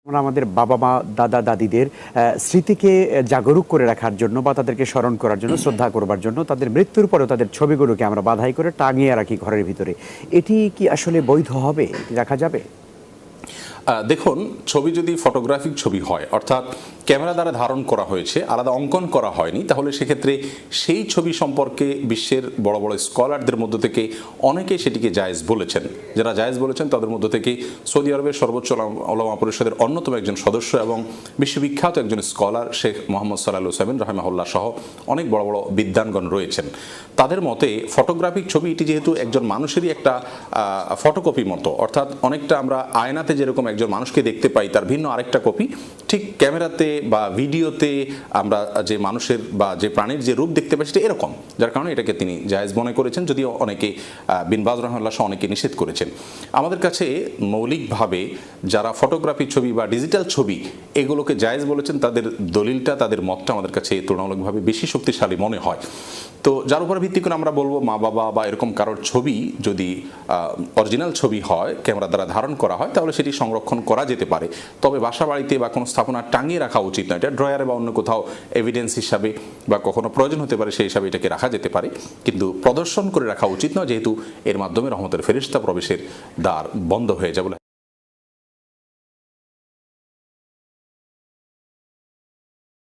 আমরা আমাদের বাবা মা দাদা দাদিদের স্মৃতিকে জাগরুক করে রাখার জন্য বা তাদেরকে স্মরণ করার জন্য শ্রদ্ধা করবার জন্য তাদের মৃত্যুর পরেও তাদের ছবিগুলোকে আমরা বাধাই করে টাঙিয়ে রাখি ঘরের ভিতরে। এটি কি আসলে বৈধ হবে, রাখা যাবে? দেখুন, ছবি যদি ফটোগ্রাফিক ছবি হয়, অর্থাৎ ক্যামেরা দ্বারা ধারণ করা হয়েছে, আলাদা অঙ্কন করা হয়নি, তাহলে সেক্ষেত্রে সেই ছবি সম্পর্কে বিশ্বের বড় বড় স্কলারদের মধ্য থেকে অনেকেই সেটিকে জায়েজ বলেছেন। যারা জায়েজ বলেছেন তাদের মধ্য থেকে সৌদি আরবের সর্বোচ্চ ওলামা পরিষদের অন্যতম একজন সদস্য এবং বিশ্ববিখ্যাত একজন স্কলার শেখ মোহাম্মদ সাল্লাহ সাবিন রাহিমাহুল্লাহ সহ অনেক বড় বড় বিদ্বানগণ রয়েছেন। তাদের মতে ফটোগ্রাফিক ছবি এটি যেহেতু একজন মানুষেরই একটা ফটোকপি মতো, অর্থাৎ অনেকটা আমরা আয়নাতে যেরকম একজন মানুষকে দেখতে পাই তার ভিন্ন আরেকটা কপি, ঠিক ক্যামেরাতে বা ভিডিওতে আমরা যে মানুষের বা যে প্রাণীর যে রূপ দেখতে পাই সেটা এরকম, যার কারণে এটাকে তিনি জায়েজ মনে করেছেন, যদিও অনেকে বিন বাজ রাহিমাহুল্লাহ সহ অনেকে নিষেধ করেছেন। আমাদের কাছে মৌলিকভাবে যারা ফটোগ্রাফি ছবি বা ডিজিটাল ছবি এগুলোকে জায়েজ বলেছেন তাদের দলিলটা, তাদের মতটা আমাদের কাছে তুলনামূলকভাবে বেশি শক্তিশালী মনে হয়। তো যার উপর ভিত্তি করে আমরা বলবো মা বাবা বা এরকম কারোর ছবি যদি অরিজিনাল ছবি হয়, ক্যামেরা দ্বারা ধারণ করা হয়, তাহলে সেটি সংরক্ষণ করা যেতে পারে। তবে বাসা বাড়িতে বা কোনো স্থাপনা টাঙিয়ে রাখা উচিত নয়। এটা ড্রয়ারে বা অন্য কোথাও এভিডেন্স হিসাবে বা কখনো প্রয়োজন হতে পারে সেই হিসাবে এটাকে রাখা যেতে পারে, কিন্তু প্রদর্শন করে রাখা উচিত নয়, যেহেতু এর মাধ্যমে রহমতের ফেরেশতা প্রবেশের দ্বার বন্ধ হয়ে যাবে।